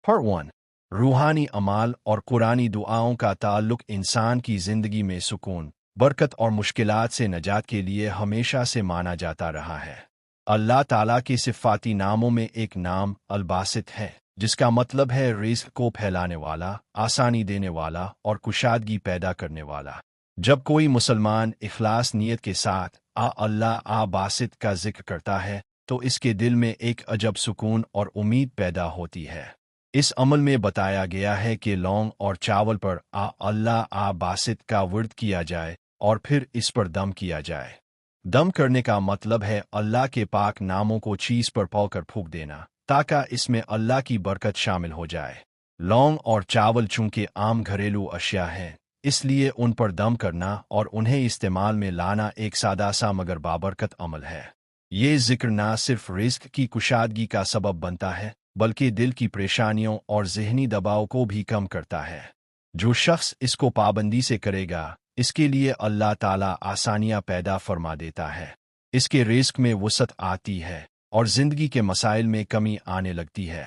Part 1 रूहानी अमाल और कुरानी दुआओं का ताल्लुक इंसान की ज़िंदगी में सुकून, बरकत और मुश्किलात से नजात के लिए हमेशा से माना जाता रहा है। अल्लाह ताला के सिफ़ाती नामों में एक नाम अल-बासित है, जिसका मतलब है रिज़्क़ को फैलाने वाला, आसानी देने वाला और कुशादगी पैदा करने वाला। जब कोई मुसलमान इखलास नीयत के साथ अल्लाह बासित का जिक्र करता है, तो इसके दिल में एक अजब सुकून और उम्मीद पैदा होती है। इस अमल में बताया गया है कि लौंग और चावल पर अल्लाह बासित का वर्द किया जाए और फिर इस पर दम किया जाए। दम करने का मतलब है अल्लाह के पाक नामों को चीज़ पर पौकर फूंक देना, ताकि इसमें अल्लाह की बरकत शामिल हो जाए। लौंग और चावल चूंकि आम घरेलू अशिया हैं, इसलिए उन पर दम करना और उन्हें इस्तेमाल में लाना एक सादा सा मगर बाबरकत अमल है। ये जिक्र ना सिर्फ रिज़्क़ की कुशादगी का सबब बनता है, बल्कि दिल की परेशानियों और ज़हनी दबाव को भी कम करता है। जो शख्स इसको पाबंदी से करेगा, इसके लिए अल्लाह ताला आसानियाँ पैदा फरमा देता है। इसके रिज़्क़ में वसअत आती है और ज़िंदगी के मसाइल में कमी आने लगती है।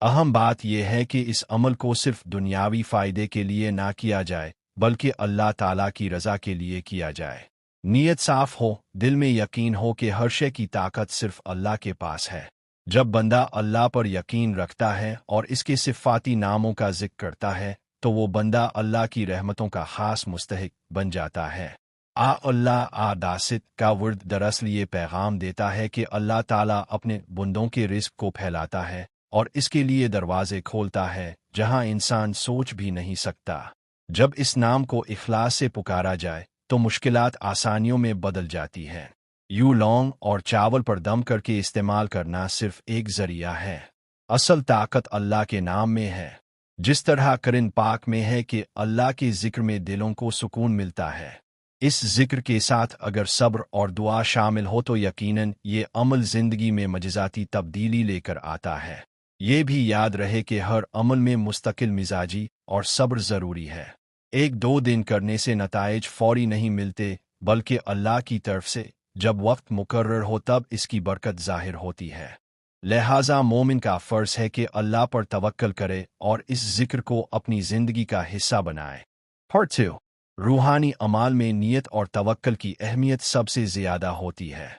अहम बात यह है कि इस अमल को सिर्फ दुनियावी फ़ायदे के लिए ना किया जाए, बल्कि अल्लाह ताला की रज़ा के लिए किया जाए। नीयत साफ़ हो, दिल में यकीन हो कि हर शय की ताकत सिर्फ अल्लाह के पास है। जब बंदा अल्लाह पर यकीन रखता है और इसके सिफ़ाती नामों का जिक्र करता है, तो वो बंदा अल्लाह की रहमतों का ख़ास मुस्तहिक बन जाता है। अल्लाह दासित का वर्द दरअसल ये पैगाम देता है कि अल्लाह ताला अपने बंदों के रिज़्क़ को फैलाता है और इसके लिए दरवाज़े खोलता है जहां इंसान सोच भी नहीं सकता। जब इस नाम को इखलास से पुकारा जाए, तो मुश्किलात आसानियों में बदल जाती हैं। यूं लौंग और चावल पर दम करके इस्तेमाल करना सिर्फ एक ज़रिया है। असल ताकत अल्लाह के नाम में है। जिस तरह कुरान पाक में है कि अल्लाह के ज़िक्र में दिलों को सुकून मिलता है, इस ज़िक्र के साथ अगर सब्र और दुआ शामिल हो तो यकीनन ये अमल ज़िंदगी में मज़ाती तब्दीली लेकर आता है। ये भी याद रहे कि हर अमल में मुस्तकिल मिजाजी और सब्र ज़रूरी है। एक दो दिन करने से नताइज फौरी नहीं मिलते, बल्कि अल्लाह की तरफ से जब वक्त मुकर्रर हो तब इसकी बरकत ज़ाहिर होती है। लिहाजा मोमिन का फ़र्ज़ है कि अल्लाह पर तवक्कल करे और इस ज़िक्र को अपनी ज़िंदगी का हिस्सा बनाए। Part 2 रूहानी अमाल में नीयत और तवक्कल की अहमियत सबसे ज़्यादा होती है।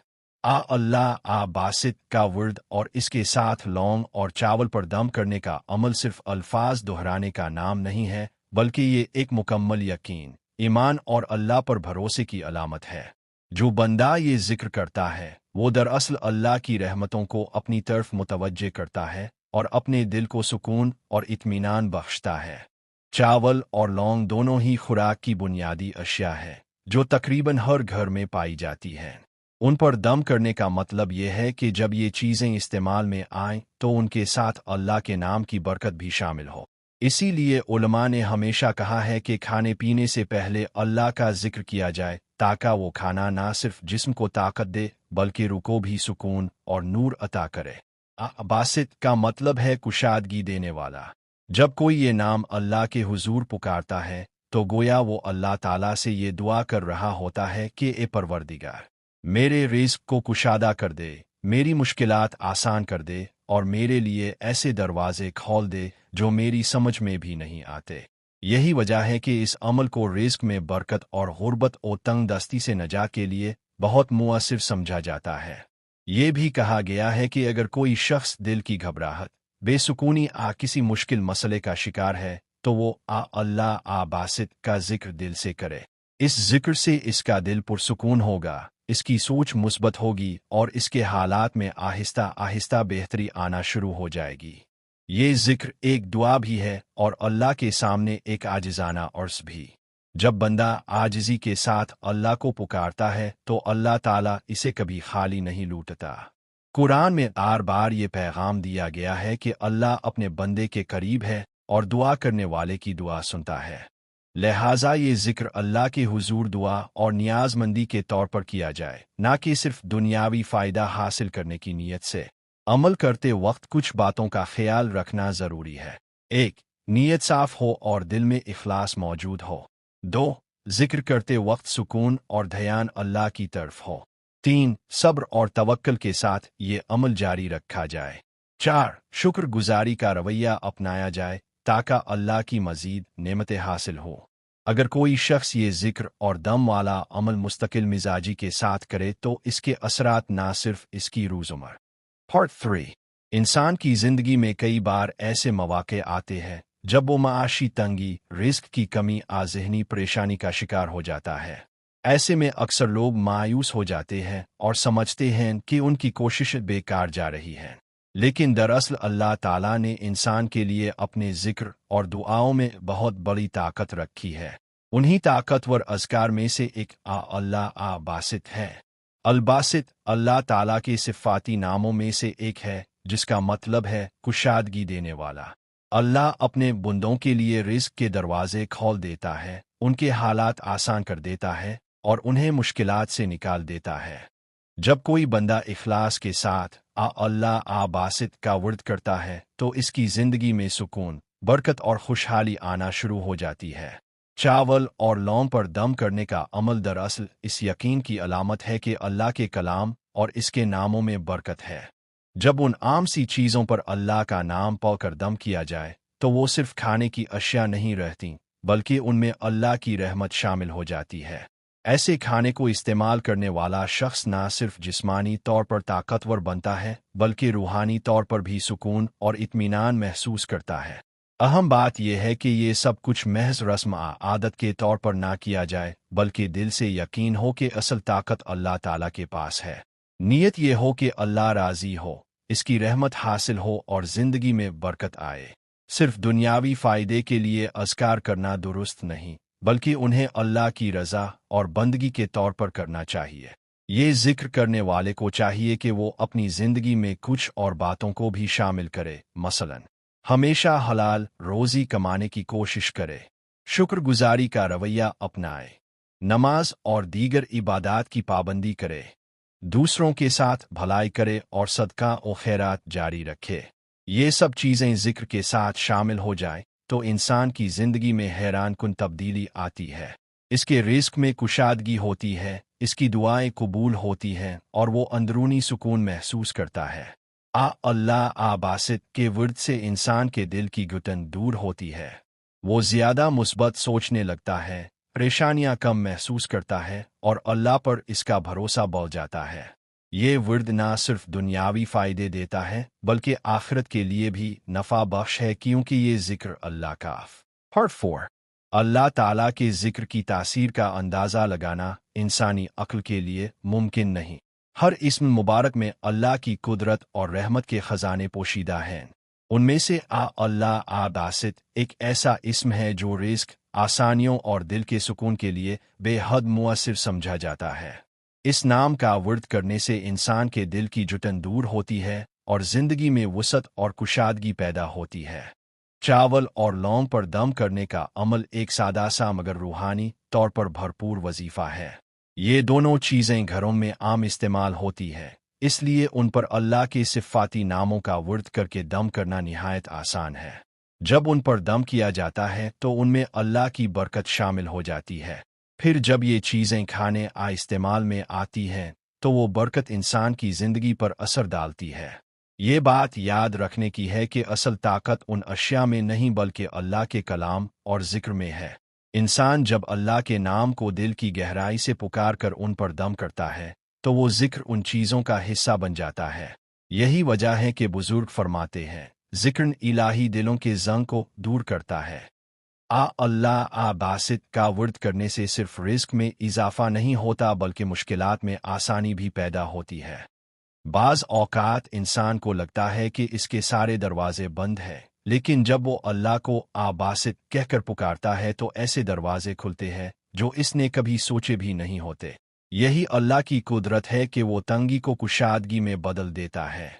अल्लाह बासित का वर्द और इसके साथ लौंग और चावल पर दम करने का अमल सिर्फ अल्फाज दोहराने का नाम नहीं है, बल्कि ये एक मुकम्मल यकीन, ईमान और अल्लाह पर भरोसे की अलामत है। जो बंदा ये जिक्र करता है, वो दरअसल अल्लाह की रहमतों को अपनी तरफ मुतवज्जे करता है और अपने दिल को सुकून और इत्मीनान बख्शता है। चावल और लौंग दोनों ही खुराक की बुनियादी अशिया है, जो तकरीबन हर घर में पाई जाती हैं। उन पर दम करने का मतलब यह है कि जब ये चीज़ें इस्तेमाल में आएं, तो उनके साथ अल्लाह के नाम की बरकत भी शामिल हो। इसीलिए उलमा ने हमेशा कहा है कि खाने पीने से पहले अल्लाह का जिक्र किया जाए, ताकि वो खाना ना सिर्फ जिस्म को ताकत दे, बल्कि रूह को भी सुकून और नूर अता करे। बासित का मतलब है कुशादगी देने वाला। जब कोई ये नाम अल्लाह के हुजूर पुकारता है, तो गोया वो अल्लाह ताला से ये दुआ कर रहा होता है कि ए परवरदिगार, मेरे रिज़्क़ को कुशादा कर दे, मेरी मुश्किलात आसान कर दे और मेरे लिए ऐसे दरवाजे खोल दे जो मेरी समझ में भी नहीं आते। यही वजह है कि इस अमल को रिज़्क़ में बरकत और गुर्बत और तंग दस्ती से नजात के लिए बहुत मुअस्सिर समझा जाता है। ये भी कहा गया है कि अगर कोई शख्स दिल की घबराहट, बेसुकूनी किसी मुश्किल मसले का शिकार है, तो वो अल्लाह बासित का जिक्र दिल से करे। इस जिक्र से इसका दिल पुरसुकून होगा, इसकी सोच मुस्बत होगी और इसके हालात में आहिस्ता आहिस्ता बेहतरी आना शुरू हो जाएगी। ये जिक्र एक दुआ भी है और अल्लाह के सामने एक आजिज़ाना अर्ज़ भी। जब बंदा आजिज़ी के साथ अल्लाह को पुकारता है, तो अल्लाह ताला इसे कभी खाली नहीं लूटता। कुरान में बार बार ये पैगाम दिया गया है कि अल्लाह अपने बंदे के करीब है और दुआ करने वाले की दुआ सुनता है। लिहाजा ये जिक्र अल्लाह के हुजूर दुआ और नियाज़मंदी के तौर पर किया जाए, ना कि सिर्फ दुनियावी फ़ायदा हासिल करने की नीयत से। अमल करते वक्त कुछ बातों का ख्याल रखना ज़रूरी है। 1. नीयत साफ़ हो और दिल में इखलास मौजूद हो। 2. जिक्र करते वक्त सुकून और ध्यान अल्लाह की तरफ हो। 3. सब्र और तवक्कल के साथ ये अमल जारी रखा जाए। 4. शुक्र गुजारी का रवैया अपनाया जाए ताकि अल्लाह की मजीद नेमतें हासिल हो। अगर कोई शख्स ये जिक्र और दम वाला अमल मुस्तकिल मिजाजी के साथ करे तो इसके असरात ना सिर्फ इसकी रोज़मर्रा। पार्ट 3. इंसान की जिंदगी में कई बार ऐसे मौके आते हैं जब वो माशी तंगी, रिस्क की कमी या ज़हनी परेशानी का शिकार हो जाता है। ऐसे में अक्सर लोग मायूस हो जाते हैं और समझते हैं कि उनकी कोशिश बेकार जा रही है। लेकिन दरअसल अल्लाह ताला ने इंसान के लिए अपने जिक्र और दुआओं में बहुत बड़ी ताकत रखी है। उन्हीं ताकतवर अज़कार में से एक अल्लाह बासित है। अल-बासित अल्लाह ताला के सिफ़ाती नामों में से एक है जिसका मतलब है कुशादगी देने वाला। अल्लाह अपने बंदों के लिए रिज़्क़ के दरवाजे खोल देता है, उनके हालात आसान कर देता है और उन्हें मुश्किलात से निकाल देता है। जब कोई बंदा इखलास के साथ अल्लाह बासित का वर्द करता है तो इसकी ज़िंदगी में सुकून, बरकत और खुशहाली आना शुरू हो जाती है। चावल और लौंग पर दम करने का अमल दरअसल इस यकीन की अलामत है कि अल्लाह के कलाम और इसके नामों में बरकत है। जब उन आम सी चीज़ों पर अल्लाह का नाम पढ़कर दम किया जाए तो वो सिर्फ खाने की अशिया नहीं रहती, बल्कि उनमें अल्लाह की रहमत शामिल हो जाती है। ऐसे खाने को इस्तेमाल करने वाला शख्स न सिर्फ जिस्मानी तौर पर ताकतवर बनता है बल्कि रूहानी तौर पर भी सुकून और इत्मीनान महसूस करता है। अहम बात यह है कि ये सब कुछ महज रस्म आदत के तौर पर ना किया जाए, बल्कि दिल से यकीन हो कि असल ताकत अल्लाह ताला के पास है। नीयत ये हो कि अल्लाह राज़ी हो, इसकी रहमत हासिल हो और ज़िंदगी में बरकत आए। सिर्फ दुनियावी फ़ायदे के लिए अज़कार करना दुरुस्त नहीं, बल्कि उन्हें अल्लाह की रज़ा और बंदगी के तौर पर करना चाहिए। ये जिक्र करने वाले को चाहिए कि वो अपनी ज़िंदगी में कुछ और बातों को भी शामिल करे, मसलन हमेशा हलाल रोज़ी कमाने की कोशिश करे, शुक्रगुजारी का रवैया अपनाए, नमाज और दीगर इबादात की पाबंदी करे, दूसरों के साथ भलाई करे और सदका और खैरात जारी रखे। ये सब चीज़ें जिक्र के साथ शामिल हो जाए तो इंसान की ज़िंदगी में हैरान कुन तब्दीली आती है। इसके रिस्क में कुशादगी होती है, इसकी दुआएं कबूल होती हैं और वो अंदरूनी सुकून महसूस करता है। अल्लाह बासित के वर्द से इंसान के दिल की घुटन दूर होती है। वो ज़्यादा मुस्बत सोचने लगता है, परेशानियां कम महसूस करता है और अल्लाह पर इसका भरोसा बढ़ जाता है। ये वर्द ना सिर्फ दुनियावी फ़ायदे देता है बल्कि आखिरत के लिए भी नफ़ा बख्श है, क्योंकि ये ज़िक्र अल्लाह का पार्ट 4 अल्लाह ताला के ज़िक्र की तासीर का अंदाज़ा लगाना इंसानी अक्ल के लिए मुमकिन नहीं। हर इस्म मुबारक में अल्लाह की कुदरत और रहमत के ख़जाने पोशीदा हैं। उनमें से अल्लाह बासित एक ऐसा इस्म है जो रिस्क, आसानियों और दिल के सुकून के लिए बेहद मुअस्सिर समझा जाता है। इस नाम का वर्द करने से इंसान के दिल की जुटन दूर होती है और ज़िंदगी में वसअत और कुशादगी पैदा होती है। चावल और लौंग पर दम करने का अमल एक सादा सा मगर रूहानी तौर पर भरपूर वजीफ़ा है। ये दोनों चीज़ें घरों में आम इस्तेमाल होती है, इसलिए उन पर अल्लाह के सिफ़ाती नामों का वर्द करके दम करना निहायत आसान है। जब उन पर दम किया जाता है तो उनमें अल्लाह की बरकत शामिल हो जाती है। फिर जब ये चीज़ें खाने इस्तेमाल में आती हैं तो वो बरकत इंसान की ज़िंदगी पर असर डालती है। ये बात याद रखने की है कि असल ताकत उन अशिया में नहीं बल्कि अल्लाह के कलाम और ज़िक्र में है। इंसान जब अल्लाह के नाम को दिल की गहराई से पुकार कर उन पर दम करता है तो वो ज़िक्र उन चीज़ों का हिस्सा बन जाता है। यही वजह है कि बुज़ुर्ग फरमाते हैं, ज़िक्र इलाही दिलों के ज़ंग को दूर करता है। अल्लाह बासित का वर्द करने से सिर्फ रिस्क में इजाफा नहीं होता बल्कि मुश्किलात में आसानी भी पैदा होती है। बाज़ औक़ात इंसान को लगता है कि इसके सारे दरवाजे बंद हैं, लेकिन जब वो अल्लाह को बासित कहकर पुकारता है तो ऐसे दरवाजे खुलते हैं जो इसने कभी सोचे भी नहीं होते। यही अल्लाह की कुदरत है कि वो तंगी को कुशादगी में बदल देता है।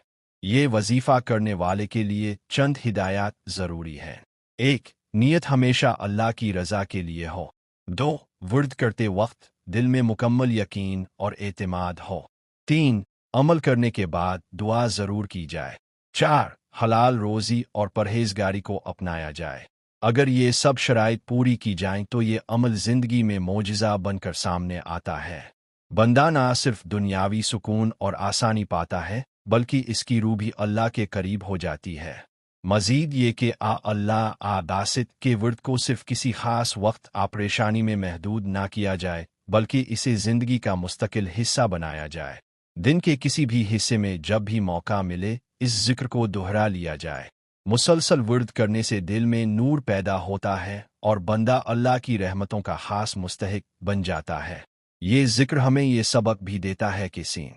ये वजीफ़ा करने वाले के लिए चंद हिदायत ज़रूरी हैं। 1. नीयत हमेशा अल्लाह की रज़ा के लिए हो। 2. वर्द करते वक्त दिल में मुकम्मल यकीन और एतमाद हो। 3. अमल करने के बाद दुआ ज़रूर की जाए। 4. हलाल रोज़ी और परहेज़गारी को अपनाया जाए। अगर ये सब शराइत पूरी की जाएं तो ये अमल ज़िंदगी में मोजिज़ा बनकर सामने आता है। बंदा ना सिर्फ दुनियावी सुकून और आसानी पाता है بلکہ اس کی روح بھی اللہ کے قریب ہو جاتی ہے۔ مزید یہ کہ اللہ داست کے ورد کو صرف کسی خاص وقت پریشانی میں محدود نہ کیا جائے، بلکہ اسے زندگی کا مستقل حصہ بنایا جائے۔ دن کے کسی بھی حصے میں جب بھی موقع ملے اس ذکر کو دہرا لیا جائے۔ مسلسل ورد کرنے سے دل میں نور پیدا ہوتا ہے اور بندہ اللہ کی رحمتوں کا خاص مستحق بن جاتا ہے۔ یہ ذکر ہمیں یہ سبق بھی دیتا ہے کہ سین